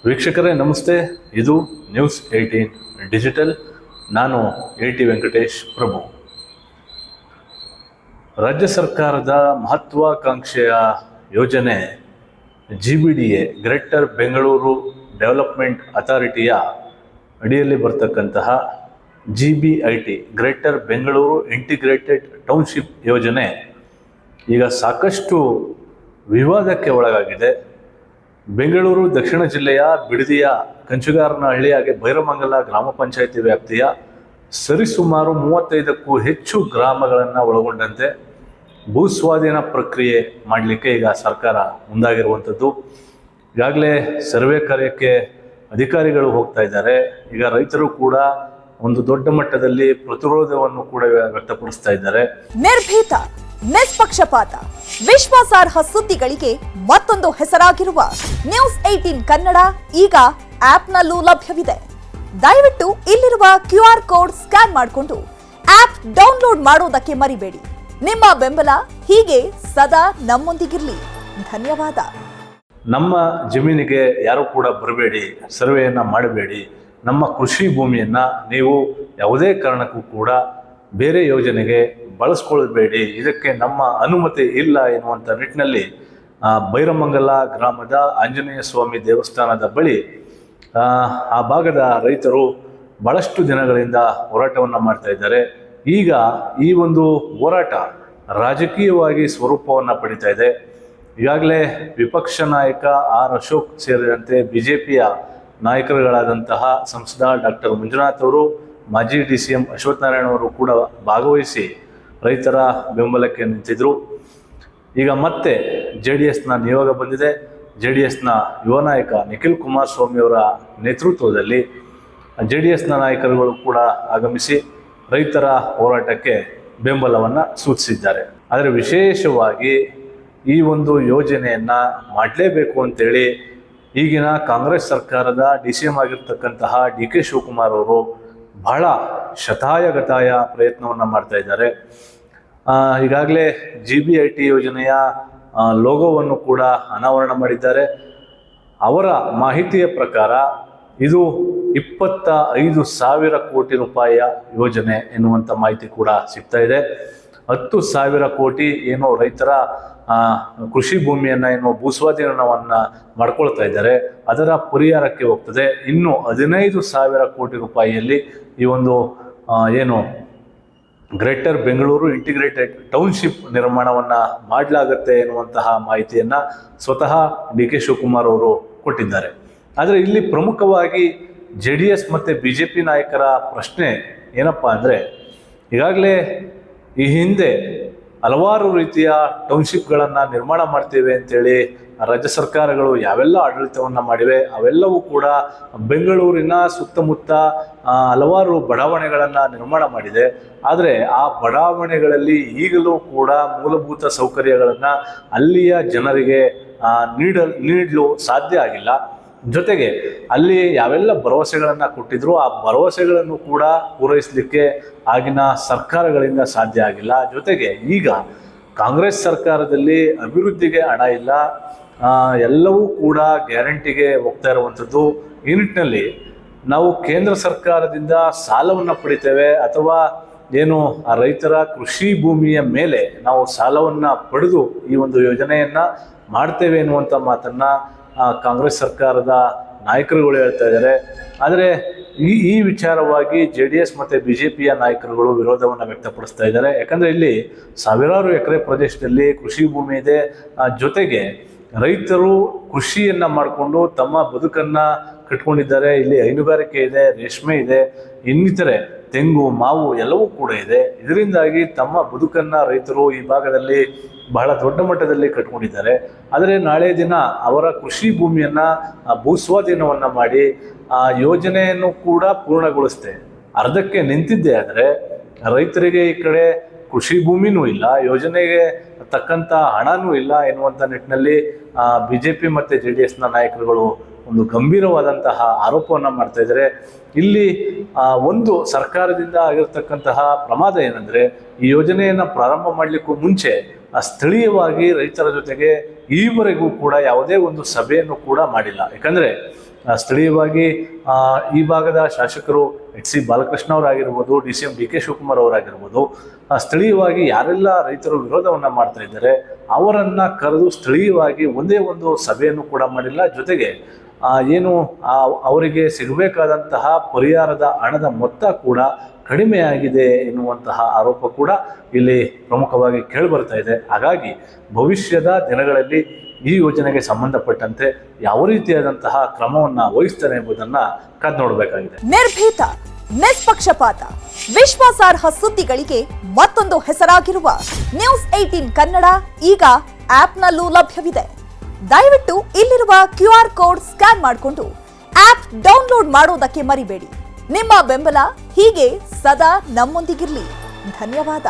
ವೀಕ್ಷಕರೇ ನಮಸ್ತೆ. ಇದು ನ್ಯೂಸ್ 18 ಡಿಜಿಟಲ್. ನಾನು AT ವೆಂಕಟೇಶ್ ಪ್ರಭು. ರಾಜ್ಯ ಸರ್ಕಾರದ ಮಹತ್ವಾಕಾಂಕ್ಷೆಯ ಯೋಜನೆ GBDA ಗ್ರೇಟರ್ ಬೆಂಗಳೂರು ಡೆವಲಪ್ಮೆಂಟ್ ಅಥಾರಿಟಿಯ ಅಡಿಯಲ್ಲಿ ಬರ್ತಕ್ಕಂತಹ GBIT greater Bengaluru integrated township ಯೋಜನೆ ಈಗ ಸಾಕಷ್ಟು ವಿವಾದಕ್ಕೆ ಒಳಗಾಗಿದೆ. ಬೆಂಗಳೂರು ದಕ್ಷಿಣ ಜಿಲ್ಲೆಯ ಬಿಡದಿಯ ಕಂಚುಗಾರನಹಳ್ಳಿ ಹಾಗೆ ಭೈರಮಂಗಲ ಗ್ರಾಮ ಪಂಚಾಯಿತಿ ವ್ಯಾಪ್ತಿಯ ಸರಿಸುಮಾರು 35ಕ್ಕೂ ಹೆಚ್ಚು ಗ್ರಾಮಗಳನ್ನು ಒಳಗೊಂಡಂತೆ ಭೂಸ್ವಾಧೀನ ಪ್ರಕ್ರಿಯೆ ಮಾಡಲಿಕ್ಕೆ ಈಗ ಸರ್ಕಾರ ಮುಂದಾಗಿರುವಂಥದ್ದು. ಈಗಾಗಲೇ ಸರ್ವೆ ಕಾರ್ಯಕ್ಕೆ ಅಧಿಕಾರಿಗಳು ಹೋಗ್ತಾ ಇದ್ದಾರೆ. ಈಗ ರೈತರು ಕೂಡ ಒಂದು ದೊಡ್ಡ ಮಟ್ಟದಲ್ಲಿ ಪ್ರತಿರೋಧವನ್ನು ಕೂಡ ವ್ಯಕ್ತಪಡಿಸ್ತಾ ಇದ್ದಾರೆ. ನಿರ್ಭೀತ, ನಿಷ್ಪಕ್ಷಪಾತ, ವಿಶ್ವಾಸಾರ್ಹ ಸುದ್ದಿಗಳಿಗೆ ಮತ್ತೊಂದು ಹೆಸರಾಗಿರುವ ನ್ಯೂಸ್ 18 ಕನ್ನಡ ಈಗ ಆಪ್ನಲ್ಲೂ ಲಭ್ಯವಿದೆ. ದಯವಿಟ್ಟು ಇಲ್ಲಿರುವ QR ಕೋಡ್ ಸ್ಕ್ಯಾನ್ ಮಾಡಿಕೊಂಡು ಆಪ್ ಡೌನ್ಲೋಡ್ ಮಾಡೋದಕ್ಕೆ ಮರಿಬೇಡಿ. ನಿಮ್ಮ ಬೆಂಬಲ ಹೀಗೆ ಸದಾ ನಮ್ಮೊಂದಿಗಿರಲಿ. ಧನ್ಯವಾದ. ನಮ್ಮ ಜಮೀನಿಗೆ ಯಾರು ಕೂಡ ಬರಬೇಡಿ, ಸರ್ವೆಯನ್ನು ಮಾಡಬೇಡಿ, ನಮ್ಮ ಕೃಷಿ ಭೂಮಿಯನ್ನು ನೀವು ಯಾವುದೇ ಕಾರಣಕ್ಕೂ ಕೂಡ ಬೇರೆ ಯೋಜನೆಗೆ ಬಳಸ್ಕೊಳ್ಬೇಡಿ, ಇದಕ್ಕೆ ನಮ್ಮ ಅನುಮತಿ ಇಲ್ಲ ಎನ್ನುವಂಥ ನಿಟ್ಟಿನಲ್ಲಿ ಭೈರಮಂಗಲ ಗ್ರಾಮದ ಆಂಜನೇಯ ಸ್ವಾಮಿ ದೇವಸ್ಥಾನದ ಬಳಿ ಆ ಭಾಗದ ರೈತರು ಬಹಳಷ್ಟು ದಿನಗಳಿಂದ ಹೋರಾಟವನ್ನು ಮಾಡ್ತಾ ಇದ್ದಾರೆ. ಈಗ ಈ ಒಂದು ಹೋರಾಟ ರಾಜಕೀಯವಾಗಿ ಸ್ವರೂಪವನ್ನು ಪಡಿತಾ ಇದೆ. ಈಗಾಗಲೇ ವಿಪಕ್ಷ ನಾಯಕ ಆರ್ ಅಶೋಕ್ ಸೇರಿದಂತೆ BJPಯ ನಾಯಕರುಗಳಾದಂತಹ ಸಂಸದ ಡಾಕ್ಟರ್ ಮಂಜುನಾಥ್ ಅವರು, ಮಾಜಿ DCM ಅಶ್ವತ್ಥನಾರಾಯಣ ಅವರು ಕೂಡ ಭಾಗವಹಿಸಿ ರೈತರ ಬೆಂಬಲಕ್ಕೆ ನಿಂತಿದ್ರು. ಈಗ ಮತ್ತೆ JDSನ ನಿಯೋಗ ಬಂದಿದೆ. JDSನ ಯುವ ನಾಯಕ ನಿಖಿಲ್ ಕುಮಾರಸ್ವಾಮಿ ಅವರ ನೇತೃತ್ವದಲ್ಲಿ JDSನ ನಾಯಕರುಗಳು ಕೂಡ ಆಗಮಿಸಿ ರೈತರ ಹೋರಾಟಕ್ಕೆ ಬೆಂಬಲವನ್ನು ಸೂಚಿಸಿದ್ದಾರೆ. ಆದರೆ ವಿಶೇಷವಾಗಿ ಈ ಒಂದು ಯೋಜನೆಯನ್ನು ಮಾಡಲೇಬೇಕು ಅಂತೇಳಿ ಈಗಿನ ಕಾಂಗ್ರೆಸ್ ಸರ್ಕಾರದ DCM ಆಗಿರ್ತಕ್ಕಂತಹ DK ಶಿವಕುಮಾರ್ ಅವರು ಬಹಳ ಶತಾಯಗತಾಯ ಪ್ರಯತ್ನವನ್ನು ಮಾಡ್ತಾ ಇದ್ದಾರೆ. ಈಗಾಗಲೇ GBIT ಯೋಜನೆಯ ಲೋಗೋವನ್ನು ಕೂಡ ಅನಾವರಣ ಮಾಡಿದ್ದಾರೆ. ಅವರ ಮಾಹಿತಿಯ ಪ್ರಕಾರ ಇದು 25,000 ಕೋಟಿ ರೂಪಾಯಿಯ ಯೋಜನೆ ಎನ್ನುವಂಥ ಮಾಹಿತಿ ಕೂಡ ಸಿಗ್ತಾ ಇದೆ. 10,000 ಕೋಟಿ ಏನೋ ರೈತರ ಕೃಷಿ ಭೂಮಿಯನ್ನು ಏನೋ ಭೂಸ್ವಾಧೀನವನ್ನು ಮಾಡ್ಕೊಳ್ತಾ ಇದ್ದಾರೆ, ಅದರ ಪರಿಹಾರಕ್ಕೆ ಹೋಗ್ತದೆ. ಇನ್ನು 15,000 ಕೋಟಿ ರೂಪಾಯಿಯಲ್ಲಿ ಈ ಒಂದು ಏನು ಗ್ರೇಟರ್ ಬೆಂಗಳೂರು ಇಂಟಿಗ್ರೇಟೆಡ್ ಟೌನ್ಶಿಪ್ ನಿರ್ಮಾಣವನ್ನು ಮಾಡಲಾಗುತ್ತೆ ಎನ್ನುವಂತಹ ಮಾಹಿತಿಯನ್ನು ಸ್ವತಃ DK ಶಿವಕುಮಾರ್ ಅವರು ಕೊಟ್ಟಿದ್ದಾರೆ. ಆದರೆ ಇಲ್ಲಿ ಪ್ರಮುಖವಾಗಿ JDS ಮತ್ತು BJP ನಾಯಕರ ಪ್ರಶ್ನೆ ಏನಪ್ಪ ಅಂದರೆ, ಈಗಾಗಲೇ ಈ ಹಿಂದೆ ಹಲವಾರು ರೀತಿಯ ಟೌನ್ಶಿಪ್ಗಳನ್ನು ನಿರ್ಮಾಣ ಮಾಡ್ತೇವೆ ಅಂತೇಳಿ ರಾಜ್ಯ ಸರ್ಕಾರಗಳು ಯಾವೆಲ್ಲ ಆಡಳಿತವನ್ನು ಮಾಡಿವೆ ಅವೆಲ್ಲವೂ ಕೂಡ ಬೆಂಗಳೂರಿನ ಸುತ್ತಮುತ್ತ ಹಲವಾರು ಬಡಾವಣೆಗಳನ್ನು ನಿರ್ಮಾಣ ಮಾಡಿದೆ. ಆದರೆ ಆ ಬಡಾವಣೆಗಳಲ್ಲಿ ಈಗಲೂ ಕೂಡ ಮೂಲಭೂತ ಸೌಕರ್ಯಗಳನ್ನು ಅಲ್ಲಿಯ ಜನರಿಗೆ ನೀಡಲು ಸಾಧ್ಯ ಆಗಿಲ್ಲ. ಜೊತೆಗೆ ಅಲ್ಲಿ ಯಾವೆಲ್ಲ ಭರವಸೆಗಳನ್ನು ಕೊಟ್ಟಿದ್ರು ಆ ಭರವಸೆಗಳನ್ನು ಕೂಡ ಪೂರೈಸಲಿಕ್ಕೆ ಆಗಿನ ಸರ್ಕಾರಗಳಿಂದ ಸಾಧ್ಯ ಆಗಿಲ್ಲ. ಜೊತೆಗೆ ಈಗ ಕಾಂಗ್ರೆಸ್ ಸರ್ಕಾರದಲ್ಲಿ ಅಭಿವೃದ್ಧಿಗೆ ಹಣ ಇಲ್ಲ, ಎಲ್ಲವೂ ಕೂಡ ಗ್ಯಾರಂಟಿಗೆ ಹೋಗ್ತಾ ಇರುವಂಥದ್ದು. ಈ ನಿಟ್ಟಿನಲ್ಲಿ ನಾವು ಕೇಂದ್ರ ಸರ್ಕಾರದಿಂದ ಸಾಲವನ್ನು ಪಡಿತೇವೆ ಅಥವಾ ಏನು ಆ ರೈತರ ಕೃಷಿ ಭೂಮಿಯ ಮೇಲೆ ನಾವು ಸಾಲವನ್ನು ಪಡೆದು ಈ ಒಂದು ಯೋಜನೆಯನ್ನು ಮಾಡ್ತೇವೆ ಎನ್ನುವಂಥ ಮಾತನ್ನು ಕಾಂಗ್ರೆಸ್ ಸರ್ಕಾರದ ನಾಯಕರುಗಳು ಹೇಳ್ತಾ ಇದ್ದಾರೆ. ಆದರೆ ಈ ವಿಚಾರವಾಗಿ JDS ಮತ್ತು BJPಯ ನಾಯಕರುಗಳು ವಿರೋಧವನ್ನು ವ್ಯಕ್ತಪಡಿಸ್ತಾ ಇದ್ದಾರೆ. ಯಾಕಂದರೆ ಇಲ್ಲಿ ಸಾವಿರಾರು ಎಕರೆ ಪ್ರದೇಶದಲ್ಲಿ ಕೃಷಿ ಭೂಮಿ ಇದೆ. ಜೊತೆಗೆ ರೈತರು ಕೃಷಿಯನ್ನು ಮಾಡಿಕೊಂಡು ತಮ್ಮ ಬದುಕನ್ನು ಕಟ್ಕೊಂಡಿದ್ದಾರೆ. ಇಲ್ಲಿ ಹೈನುಗಾರಿಕೆ ಇದೆ, ರೇಷ್ಮೆ ಇದೆ, ಇನ್ನಿತರೆ ತೆಂಗು, ಮಾವು ಎಲ್ಲವೂ ಕೂಡ ಇದೆ. ಇದರಿಂದಾಗಿ ತಮ್ಮ ಬದುಕನ್ನು ರೈತರು ಈ ಭಾಗದಲ್ಲಿ ಬಹಳ ದೊಡ್ಡ ಮಟ್ಟದಲ್ಲಿ ಕಟ್ಕೊಂಡಿದ್ದಾರೆ. ಆದರೆ ನಾಳೆ ದಿನ ಅವರ ಕೃಷಿ ಭೂಮಿಯನ್ನು ಭೂಸ್ವಾಧೀನವನ್ನು ಮಾಡಿ ಆ ಯೋಜನೆಯನ್ನು ಕೂಡ ಪೂರ್ಣಗೊಳಿಸ್ತೆ ಅರ್ಧಕ್ಕೆ ನಿಂತಿದ್ದೆ ಆದರೆ ರೈತರಿಗೆ ಈ ಕಡೆ ಕೃಷಿ ಭೂಮಿನೂ ಇಲ್ಲ, ಯೋಜನೆಗೆ ತಕ್ಕಂಥ ಹಣನೂ ಇಲ್ಲ ಎನ್ನುವಂಥ ನಿಟ್ಟಿನಲ್ಲಿ BJP ಮತ್ತು JDSನ ನಾಯಕರುಗಳು ಒಂದು ಗಂಭೀರವಾದಂತಹ ಆರೋಪವನ್ನು ಮಾಡ್ತಾ ಇದ್ದಾರೆ. ಇಲ್ಲಿ ಒಂದು ಸರ್ಕಾರದಿಂದ ಆಗಿರತಕ್ಕಂತಹ ಪ್ರಮಾದ ಏನಂದರೆ, ಈ ಯೋಜನೆಯನ್ನು ಪ್ರಾರಂಭ ಮಾಡಲಿಕ್ಕೂ ಮುಂಚೆ ಸ್ಥಳೀಯವಾಗಿ ರೈತರ ಜೊತೆಗೆ ಈವರೆಗೂ ಕೂಡ ಯಾವುದೇ ಒಂದು ಸಭೆಯನ್ನು ಕೂಡ ಮಾಡಿಲ್ಲ. ಯಾಕಂದರೆ ಸ್ಥಳೀಯವಾಗಿ ಈ ಭಾಗದ ಶಾಸಕರು HC Balakrishna ಅವರಾಗಿರ್ಬೋದು, DCM DK Shivakumar ಅವರಾಗಿರ್ಬೋದು, ಸ್ಥಳೀಯವಾಗಿ ಯಾರೆಲ್ಲ ರೈತರು ವಿರೋಧವನ್ನ ಮಾಡ್ತಾ ಇದ್ದಾರೆ ಅವರನ್ನ ಕರೆದು ಸ್ಥಳೀಯವಾಗಿ ಒಂದೇ ಒಂದು ಸಭೆಯನ್ನು ಕೂಡ ಮಾಡಿಲ್ಲ. ಜೊತೆಗೆ ಏನು ಅವರಿಗೆ ಸಿಗಬೇಕಾದಂತಹ ಪರಿಹಾರದ ಹಣದ ಮೊತ್ತ ಕೂಡ ಕಡಿಮೆಯಾಗಿದೆ ಎನ್ನುವಂತಹ ಆರೋಪ ಕೂಡ ಇಲ್ಲಿ ಪ್ರಮುಖವಾಗಿ ಕೇಳಿಬರ್ತಾ ಇದೆ. ಹಾಗಾಗಿ ಭವಿಷ್ಯದ ದಿನಗಳಲ್ಲಿ ಈ ಯೋಜನೆಗೆ ಸಂಬಂಧಪಟ್ಟಂತೆ ಯಾವ ರೀತಿಯಾದಂತಹ ಕ್ರಮವನ್ನ ವಹಿಸ್ತಾರೆ ಎಂಬುದನ್ನ ಕಾದು ನೋಡಬೇಕಾಗಿದೆ. ನಿರ್ಭೀತ, ನಿಷ್ಪಕ್ಷಪಾತ, ವಿಶ್ವಾಸಾರ್ಹ ಸುದ್ದಿಗಳಿಗೆ ಮತ್ತೊಂದು ಹೆಸರಾಗಿರುವ ನ್ಯೂಸ್ 18 ಕನ್ನಡ ಈಗ ಆಪ್ನಲ್ಲೂ ಲಭ್ಯವಿದೆ. ದಯವಿಟ್ಟು ಇಲ್ಲಿರುವ QR ಕೋಡ್ ಸ್ಕ್ಯಾನ್ ಮಾಡಿಕೊಂಡು ಆಪ್ ಡೌನ್ಲೋಡ್ ಮಾಡೋದಕ್ಕೆ ಮರಿಬೇಡಿ. ನಿಮ್ಮ ಬೆಂಬಲ ಹೀಗೆ ಸದಾ ನಮ್ಮೊಂದಿಗಿರಲಿ. ಧನ್ಯವಾದ.